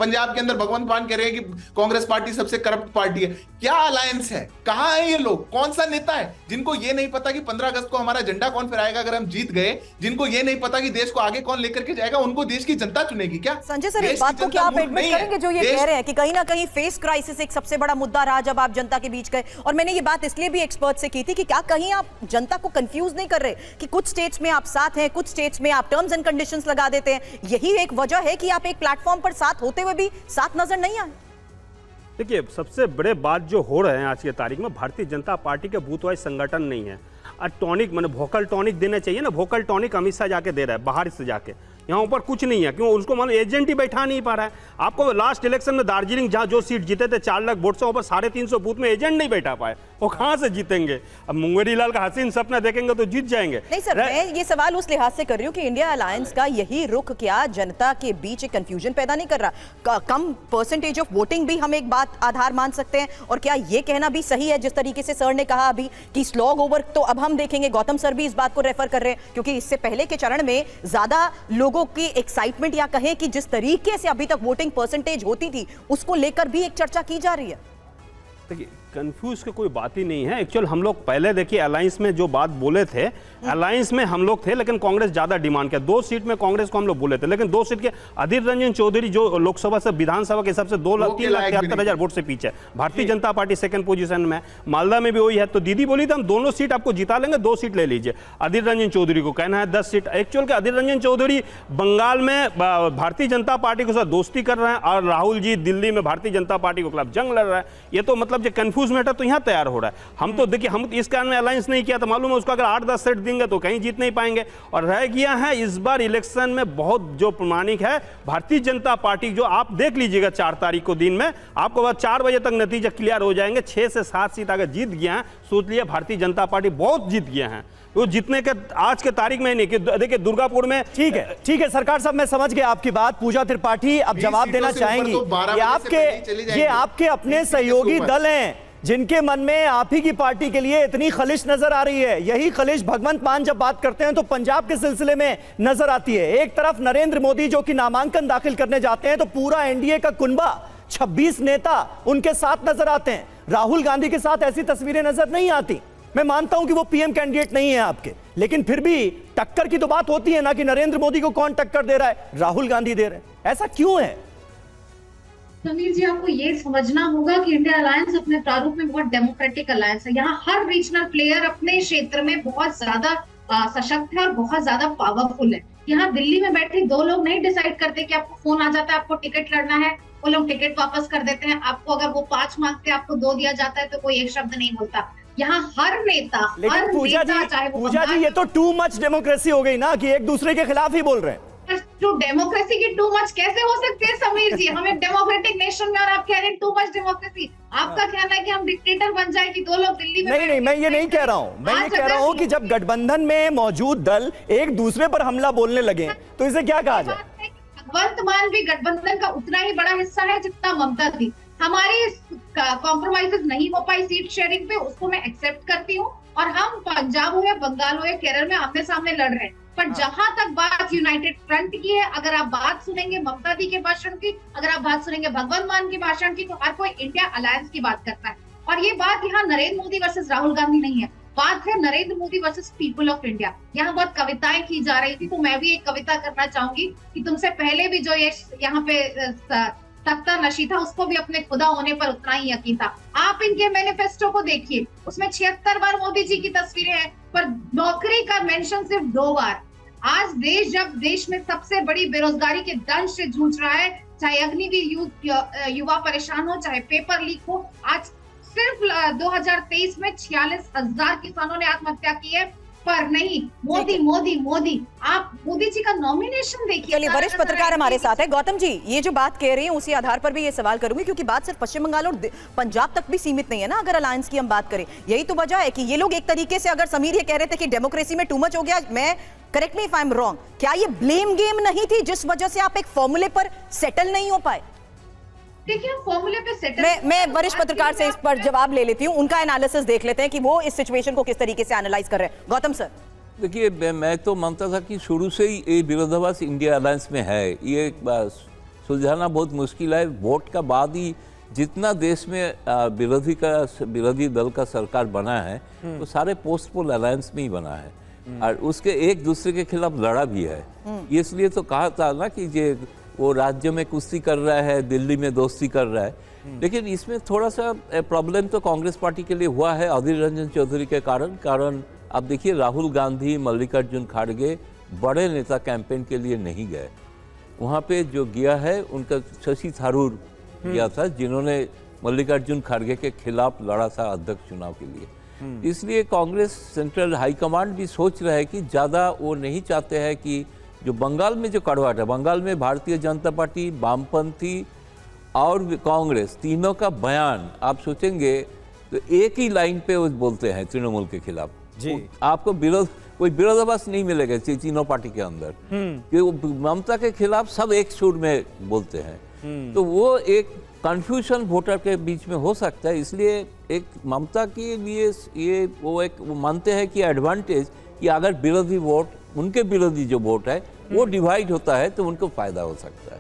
पंजाब के अंदर भगवंत मान कह रहे हैं कि कांग्रेस पार्टी सबसे करप्ट पार्टी है। क्या अलायंस है? कहां है ये लोग? कौन सा नेता है जिनको ये नहीं पता कि 15 अगस्त को हमारा झंडा कौन फहराएगा अगर हम जीत गए? जिनको ये नहीं पता कि देश को आगे कौन लेकर के जाएगा? उनको देश की जनता चुनेगी क्या? संजय सर, इस बात को क्या आप एडमिट करेंगे जो ये कह रहे हैं कि कहीं ना कहीं फेस क्राइसिस एक सबसे बड़ा मुद्दा रहा जब आप जनता के बीच गए? और मैंने ये बात इसलिए भी एक्सपर्ट से की थी कि क्या कहीं आप जनता को कंफ्यूज नहीं कर रहे कि कुछ स्टेट्स में आप साथ हैं, कुछ स्टेट्स में आप टर्म्स एंड कंडीशंस लगा देते हैं? यही एक वजह है कि आप एक प्लेटफॉर्म पर साथ होते हुए भी साथ नजर नहीं आए। देखिए, सबसे बड़े बात जो हो रहे हैं आज की तारीख में, भारतीय जनता पार्टी के बूथ वाइज संगठन नहीं है। टॉनिक मैंने वोकल टॉनिक देने चाहिए ना, वोकल टॉनिक अमित शाह जाके दे रहा है बाहर से जाके, यहाँ ऊपर कुछ नहीं है। क्यों? उसको मान लो एजेंट ही बैठा नहीं पा रहा है। आपको लास्ट इलेक्शन में दार्जिलिंग जहाँ जो सीट जीते थे 4 लाख वोट से, ऊपर 350 बूथ में एजेंट नहीं बैठा पाए, वो कहाँ से जीतेंगे? अब मुंगेरी लाल का हसीन सपना देखेंगे तो जीत जाएंगे। नहीं सर, मैं ये सवाल उस लिहाज से कर रही हूँ कि इंडिया अलायंस का यही रुख क्या जनता के बीच एक कंफ्यूजन पैदा नहीं कर रहा? कम परसेंटेज ऑफ वोटिंग भी हम एक बात आधार मान सकते हैं, और क्या ये कहना भी सही है जिस तरीके से सर ने कहा अभी कि स्लॉग ओवर? तो अब हम देखेंगे, गौतम सर भी इस बात को रेफर कर रहे हैं, क्योंकि इससे पहले के चरण में ज्यादा लोगों की एक्साइटमेंट या कहें कि जिस तरीके से अभी तक वोटिंग परसेंटेज होती थी उसको लेकर भी एक चर्चा की जा रही है। देखिए, कंफ्यूज की कोई बात ही नहीं है। एक्चुअल हम लोग पहले देखिए अलायंस में जो बात बोले थे, अलायंस में हम लोग थे, लेकिन कांग्रेस ज्यादा डिमांड किया। 2 सीट में कांग्रेस को हम लोग बोले थे, लेकिन 2 सीट के अधीर रंजन चौधरी जो लोकसभा से विधानसभा के हिसाब से 2,73,000 वोट से पीछे। Bharatiya Janata party second position में, मालदा में भी वही है। तो दीदी बोली थी हम दोनों सीट आपको जिता लेंगे, 2 सीट ले लीजिए। अधीर रंजन चौधरी को कहना है 10 सीट। एक्चुअल के अधीर रंजन चौधरी बंगाल में भारतीय जनता पार्टी के साथ दोस्ती कर रहे हैं, और राहुल जी दिल्ली में भारतीय जनता पार्टी के खिलाफ जंग लड़ रहा है। ये तो मतलब जो कंफ्यूज मैटर तो यहाँ तैयार हो रहा है। हम तो देखिए, हम इस कारण में अलायंस नहीं किया था, मालूम है उसको अगर 8-10 सीट देंगे तो कहीं जीत नहीं पाएंगे। और रह गया है इस बार इलेक्शन में बहुत जो प्रमाणिक है, भारतीय जनता पार्टी जो आप देख लीजिएगा 4 तारीख को दिन में आपको बाद 4 बजे तक नतीजा क्लियर हो जाएंगे। 6 से 7 सीट अगर जीत गया है, सोच लिया भारतीय जनता पार्टी बहुत जीत गया है। वो जितने के आज के तारीख में नहीं कि देखिए दुर्गापुर में। ठीक है सरकार साहब, मैं समझ गया आपकी बात। पूजा त्रिपाठी अब जवाब देना चाहेंगी। ये आपके अपने सहयोगी दल हैं जिनके मन में आप ही की पार्टी के लिए इतनी खलिश नजर आ रही है। यही खलिश भगवंत मान जब बात करते हैं तो पंजाब के सिलसिले में नजर आती है। एक तरफ नरेंद्र मोदी जो कि नामांकन दाखिल करने जाते हैं तो पूरा एनडीए का कुनबा 26 नेता उनके साथ नजर आते हैं। राहुल गांधी के साथ ऐसी तस्वीरें नजर नहीं आती। मैं मानता हूं कि वो पीएम कैंडिडेट नहीं है आपके, लेकिन फिर भी टक्कर की तो बात होती है ना कि नरेंद्र मोदी को कौन टक्कर दे रहा है, राहुल गांधी दे रहे हैं। ऐसा क्यों है? समीर जी, आपको ये समझना होगा कि इंडिया अलायंस अपने प्रारूप में बहुत डेमोक्रेटिक अलायंस है। यहाँ हर रीजनल प्लेयर अपने क्षेत्र में बहुत ज्यादा सशक्त है और बहुत ज्यादा पावरफुल है। यहाँ दिल्ली में बैठे 2 लोग नहीं डिसाइड करते कि आपको फोन आ जाता है आपको टिकट लड़ना है, वो लोग टिकट वापस कर देते हैं। आपको अगर वो 5 मांगते हैं आपको 2 दिया जाता है तो कोई एक शब्द नहीं बोलता। यहाँ हर नेता, लेकिन पूजा जी ये तो टू मच डेमोक्रेसी हो गई ना कि एक दूसरे के खिलाफ ही बोल रहे हैं। टू डेमोक्रेसी की टू मच कैसे हो सकती है समीर जी? हम एक डेमोक्रेटिक नेशन में और आप कह रहे हैं टू मच डेमोक्रेसी। आपका कहना है कि हम डिक्टेटर बन जाए कि 2 लोग दिल्ली में। नहीं, मैं ये नहीं कह रहा हूँ। मैं ये कह रहा हूँ कि जब गठबंधन में मौजूद दल एक दूसरे पर हमला बोलने लगे तो इसे क्या कहा जाए? भगवंत मान भी गठबंधन का उतना ही बड़ा हिस्सा है जितना ममता थी। हमारी कॉम्प्रोमाइजेस नहीं हो पाई सीट शेयरिंग पे, उसको मैं एक्सेप्ट करती हूँ। और हम पंजाब हो या बंगाल हो या केरल में आमने सामने लड़ रहे हैं। पर जहां तक बात यूनाइटेड फ्रंट की है, अगर आप बात सुनेंगे ममता दी के भाषण की, अगर आप बात सुनेंगे भगवंत मान के भाषण की, तो हर कोई इंडिया अलायंस की बात करता है। और ये बात यहाँ नरेंद्र मोदी वर्सेस राहुल गांधी नहीं है, बात है Narendra Modi versus people of India. यहाँ बहुत कविताएं की जा रही थी, तो मैं भी एक कविता करना चाहूंगी कि तुमसे पहले भी जो ये यहाँ पे तख्ता नशी था उसको भी अपने खुदा होने पर उतना ही यकीन था। आप इनके मैनिफेस्टो को देखिए, उसमें 76 बार मोदी जी की तस्वीरें हैं, पर नौकरी का मेंशन सिर्फ 2 बार। आज जब देश में सबसे बड़ी बेरोजगारी के दंश से जूझ रहा है, चाहे अग्निवीर युवा परेशान हो, चाहे पेपर लीक हो, आज सिर्फ 2023 में 46,000 किसानों ने आत्महत्या की है। पर नहीं, मोदी मोदी मोदी। आप मोदी जी का नॉमिनेशन देखिए। चलिए, वरिष्ठ पत्रकार हमारे साथ है। गौतम जी, ये जो बात कह रही हैं उसी आधार पर भी ये सवाल करूंगी, क्योंकि बात सिर्फ पश्चिम बंगाल और पंजाब तक भी सीमित नहीं है ना। अगर अलायंस की हम बात करें, यही तो वजह है कि ये लोग एक तरीके से, अगर समीर ये कह रहे थे कि डेमोक्रेसी में टू मच हो गया, मैं correct me if I am wrong, क्या ये ब्लेम गेम नहीं थी जिस वजह से आप एक फॉर्मूले पर सेटल नहीं हो पाए? देखिए, फॉर्मूले पे सेटल मैं वरिष्ठ पत्रकार से इस पर जवाब ले लेती हूँ, उनका एनालिसिस देख लेते हैं कि वो इस सिचुएशन को किस तरीके से एनालाइज कर रहे हैं। गौतम सर। देखिए, मैं तो मानता था कि शुरू से ही ये विरोधाभास इंडिया अलायंस में है। ये सुलझाना बहुत मुश्किल है। वोट का बाद ही जितना देश में विरोधी दल का सरकार बना है वो सारे पोस्ट पोल अलायंस में ही बना है और उसके एक दूसरे के खिलाफ लड़ा भी है। इसलिए तो कहा था ना कि ये वो राज्य में कुश्ती कर रहा है, दिल्ली में दोस्ती कर रहा है। लेकिन इसमें थोड़ा सा प्रॉब्लम तो कांग्रेस पार्टी के लिए हुआ है अधीर रंजन चौधरी के कारण अब देखिए राहुल गांधी, मल्लिकार्जुन खड़गे बड़े नेता कैंपेन के लिए नहीं गए। वहाँ पे जो गया है उनका शशि थरूर गया था, जिन्होंने मल्लिकार्जुन खड़गे के खिलाफ लड़ा था अध्यक्ष चुनाव के लिए। इसलिए कांग्रेस सेंट्रल हाईकमांड भी सोच रहा है कि ज़्यादा वो नहीं चाहते हैं कि जो बंगाल में जो कड़वाहट है, बंगाल में भारतीय जनता पार्टी, वामपंथी और कांग्रेस तीनों का बयान आप सोचेंगे तो एक ही लाइन पे वो बोलते हैं तृणमूल के खिलाफ जी। आपको कोई विरोधाभास नहीं मिलेगा तीनों पार्टी के अंदर कि वो ममता के खिलाफ सब एक सुर में बोलते हैं। तो वो एक कंफ्यूजन वोटर के बीच में हो सकता है। इसलिए एक ममता के लिए ये वो मानते हैं कि एडवांटेज कि अगर विरोधी वोट, उनके विरोधी जो वोट है वो डिवाइड होता है तो उनको फायदा हो सकता है।